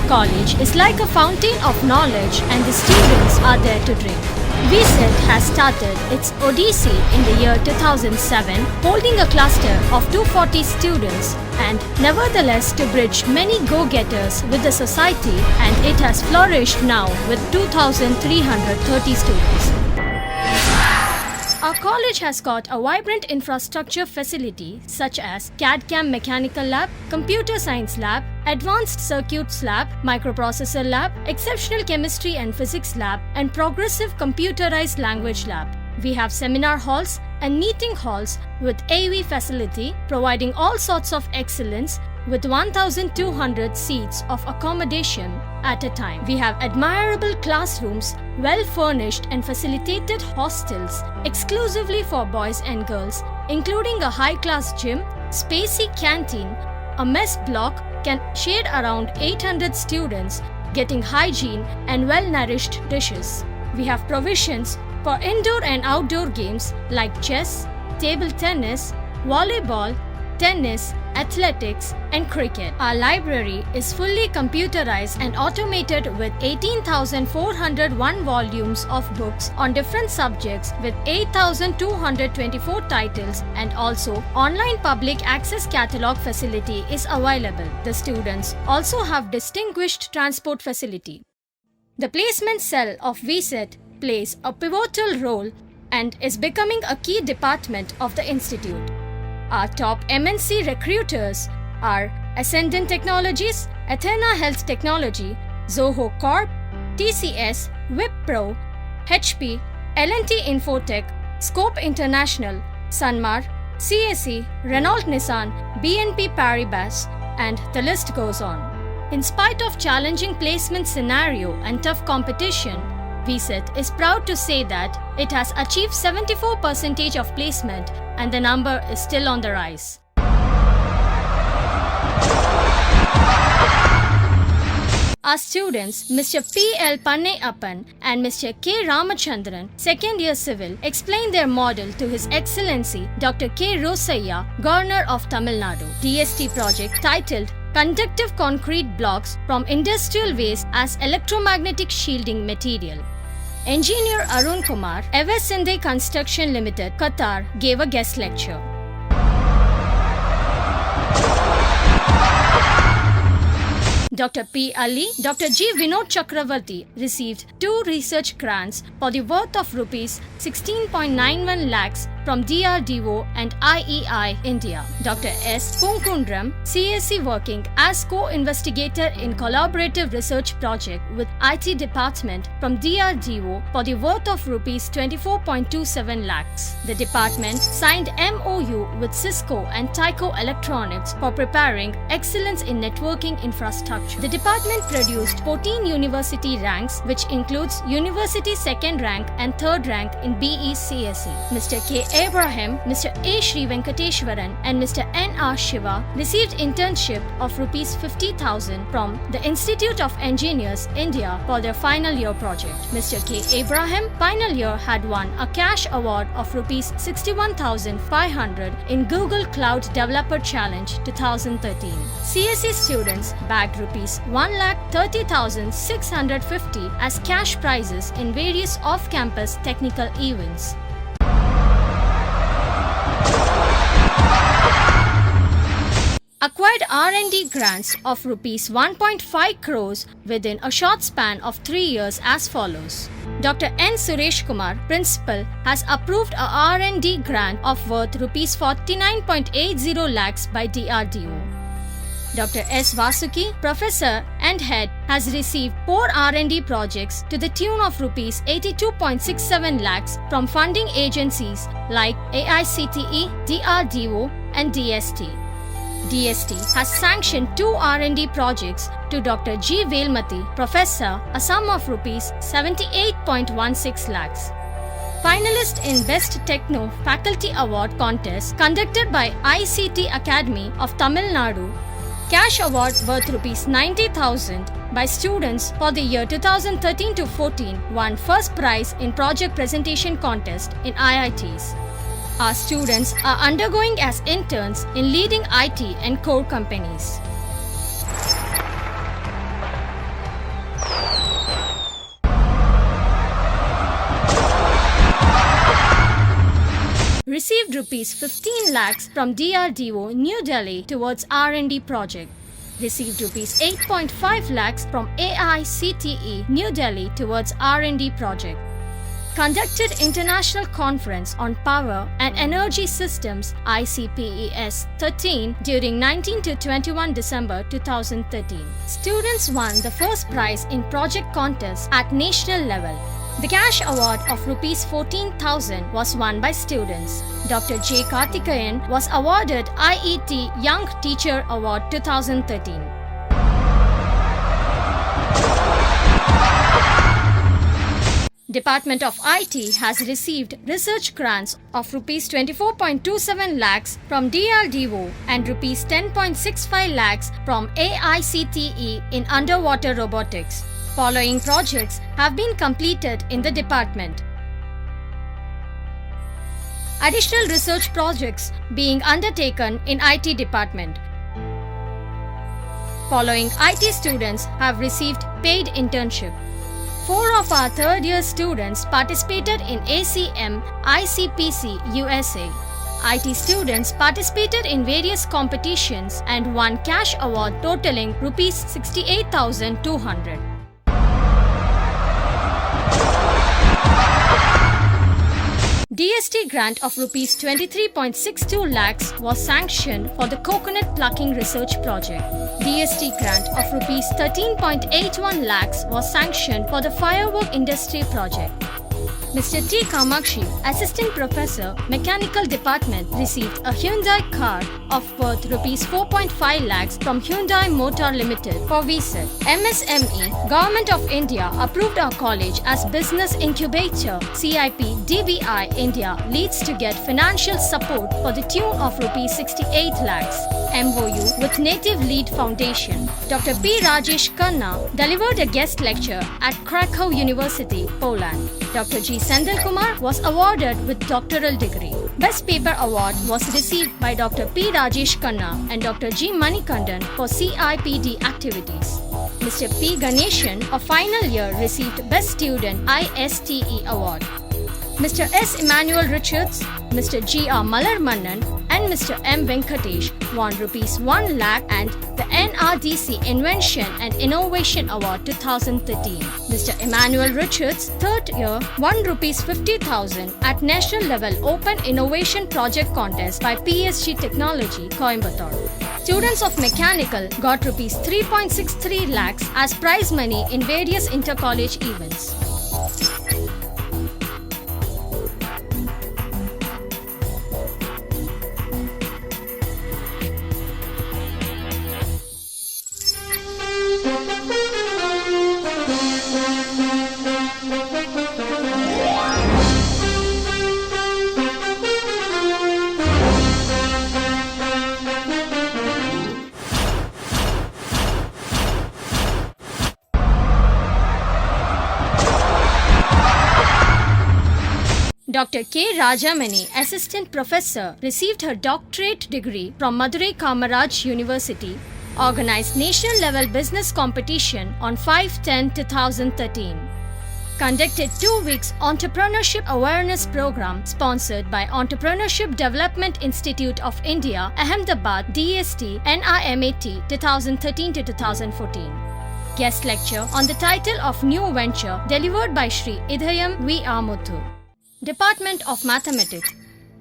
College is like a fountain of knowledge and the students are there to drink. VSET has started its odyssey in the year 2007, holding a cluster of 240 students and nevertheless to bridge many go-getters with the society, and it has flourished now with 2,330 students. Our college has got a vibrant infrastructure facility such as CAD/CAM Mechanical Lab, Computer Science Lab, Advanced Circuits Lab, Microprocessor Lab, Exceptional Chemistry and Physics Lab, and Progressive Computerized Language Lab. We have seminar halls and meeting halls with AV facility providing all sorts of excellence with 1,200 seats of accommodation at a time. We have admirable classrooms, well furnished and facilitated hostels exclusively for boys and girls, including a high-class gym, spacey canteen, a mess block can shade around 800 students getting hygiene and well-nourished dishes. We have provisions for indoor and outdoor games like chess, table tennis, volleyball, tennis, athletics, and cricket. Our library is fully computerized and automated with 18,401 volumes of books on different subjects with 8,224 titles, and also online public access catalog facility is available. The students also have distinguished transport facility. The placement cell of VSET plays a pivotal role and is becoming a key department of the institute. Our top MNC recruiters are Ascendant Technologies, Athena Health Technology, Zoho Corp, TCS, Wipro, HP, L&T Infotech, Scope International, Sanmar, CSE, Renault Nissan, BNP Paribas, and the list goes on. In spite of challenging placement scenario and tough competition, VSET is proud to say that it has achieved 74% of placement and the number is still on the rise. Our students, Mr. P. L. Panneappan and Mr. K. Ramachandran, second year civil, explain their model to His Excellency Dr. K. Rosaiah, Governor of Tamil Nadu. DST project titled Conductive Concrete Blocks from Industrial Waste as Electromagnetic Shielding Material. Engineer Arun Kumar, Eversinde Construction Limited, Qatar, gave a guest lecture. Dr. P. Ali, Dr. G. Vinod Chakravarti received 2 research grants for the worth of rupees 16.91 lakhs from DRDO and IEI India. Dr. S. Punkundram, CSE working as co-investigator in collaborative research project with IT department from DRDO for the worth of rupees 24.27 lakhs. The department signed MOU with Cisco and Tyco Electronics for preparing excellence in networking infrastructure. The department produced 14 university ranks, which includes university second rank and third rank in BE CSE. Mr. K. Abraham, Mr. A. Sri Venkateshwaran and Mr. N. R. Shiva received internship of rupees 50,000 from the Institute of Engineers, India for their final year project. Mr. K. Abraham, final year, had won a cash award of rupees 61,500 in Google Cloud Developer Challenge 2013. CSE students bagged rupees 1,30,650 as cash prizes in various off-campus technical events. Acquired R&D grants of rupees 1.5 crores within a short span of 3 years as follows. Dr. N. Suresh Kumar, Principal, has approved a R&D grant of worth rupees 49.80 lakhs by DRDO. Dr. S. Vasuki, Professor and Head, has received 4 R&D projects to the tune of rupees 82.67 lakhs from funding agencies like AICTE, DRDO and DST. DST has sanctioned 2 R&D projects to Dr. G. Velmati, Professor, a sum of rupees 78.16 lakhs. Finalist in Best Techno Faculty Award contest conducted by ICT Academy of Tamil Nadu. Cash award worth rupees 90,000 by students for the year 2013 to 14 won first prize in project presentation contest in IITs. Our students are undergoing as interns in leading IT and core companies. rupees 15 lakhs from DRDO, New Delhi towards R&D project. Received rupees 8.5 lakhs from AICTE, New Delhi towards R&D project. Conducted International Conference on Power and Energy Systems ICPES 13 during 19 to 21 December 2013. Students won the first prize in project contest at national level. The cash award of rupees 14,000 was won by students. Dr. J. Karthikeyan was awarded IET Young Teacher Award 2013. Department of IT has received research grants of rupees 24.27 lakhs from DRDO and rupees 10.65 lakhs from AICTE in underwater robotics. Following projects have been completed in the department. Additional research projects being undertaken in IT department. Following IT students have received paid internship. 4 of our third-year students participated in ACM ICPC USA. IT students participated in various competitions and won cash award totaling rupees 68,200. DST grant of rupees 23.62 lakhs was sanctioned for the coconut plucking research project. DST grant of rupees 13.81 lakhs was sanctioned for the firework industry project. Mr. T. Kamakshi, Assistant Professor, Mechanical Department, received a Hyundai car of worth rupees 4.5 lakhs from Hyundai Motor Limited for VSET. MSME, Government of India approved our college as Business Incubator. CIP DBI India leads to get financial support for the tune of rupees 68 lakhs. MOU with Native Lead Foundation. Dr. P. Rajesh Khanna delivered a guest lecture at Krakow University, Poland. Dr. G. Sendil Kumar was awarded with doctoral degree. Best Paper Award was received by Dr. P. Rajesh Khanna and Dr. G. Manikandan for CIPD activities. Mr. P. Ganeshan, of final year, received Best Student ISTE Award. Mr. S. Emmanuel Richards, Mr. G. R. Malar Mannan and Mr. M. Venkatesh won rupees 1 lakh and the NRDC Invention and Innovation Award 2013. Mr. Emmanuel Richards, third year, won rupees 50,000 at National Level Open Innovation Project Contest by PSG Technology, Coimbatore. Students of Mechanical got rupees 3.63 lakhs as prize money in various inter-college events. Dr. K. Rajamani, Assistant Professor, received her doctorate degree from Madurai Kamaraj University, organized national level business competition on 5/10/2013. Conducted 2 weeks entrepreneurship awareness program sponsored by Entrepreneurship Development Institute of India, Ahmedabad, DST, NIMAT 2013-2014. Guest lecture on the title of New Venture delivered by Shri Idhayam V. Amuthu. Department of Mathematics.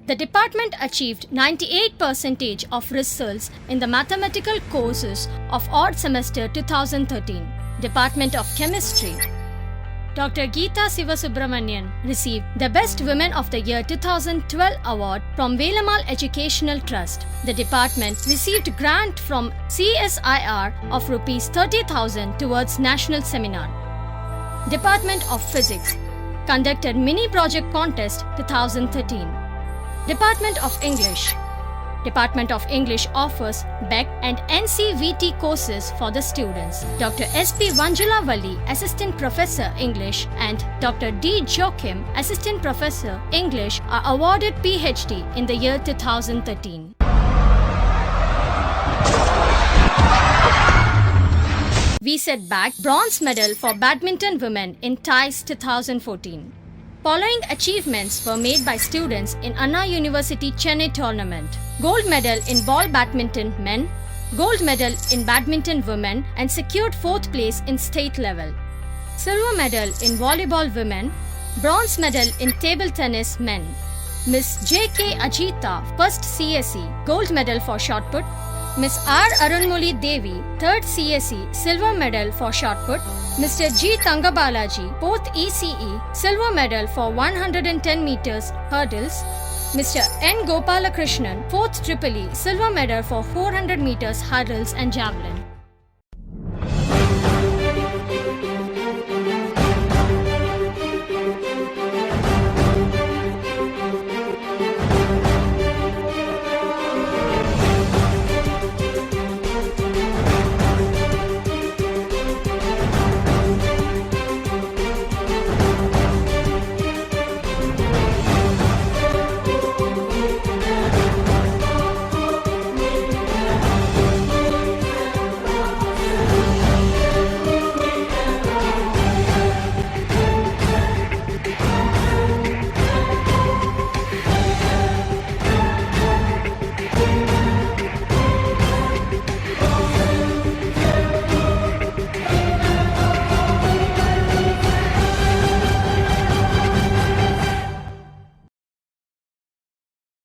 The department achieved 98% of results in the mathematical courses of odd semester 2013. Department of Chemistry. Dr. Geeta Sivasubramanian received the Best Women of the Year 2012 award from Velamal Educational Trust. The department received grant from CSIR of rupees 30,000 towards national seminar. Department of Physics conducted mini project contest 2013. Department of English. Department of English offers BEC and NCVT courses for the students. Dr. S.P. Vanjulavalli, Assistant Professor English, and Dr. D. Joachim, Assistant Professor English, are awarded PhD in the year 2013. VSET bagged bronze medal for badminton women in TIES 2014. Following achievements were made by students in Anna University Chennai tournament. Gold medal in ball badminton men, gold medal in badminton women and secured 4th place in state level. Silver medal in volleyball women, bronze medal in table tennis men. Miss J.K. Ajita, 1st CSE, gold medal for shot put. Miss R. Arunmoli Devi, 3rd CSE, silver medal for shot put. Mr. G. Tangabalaji, 4th ECE, silver medal for 110 meters hurdles. Mr. N. Gopalakrishnan, 4th Triple E, silver medal for 400 meters hurdles and javelin.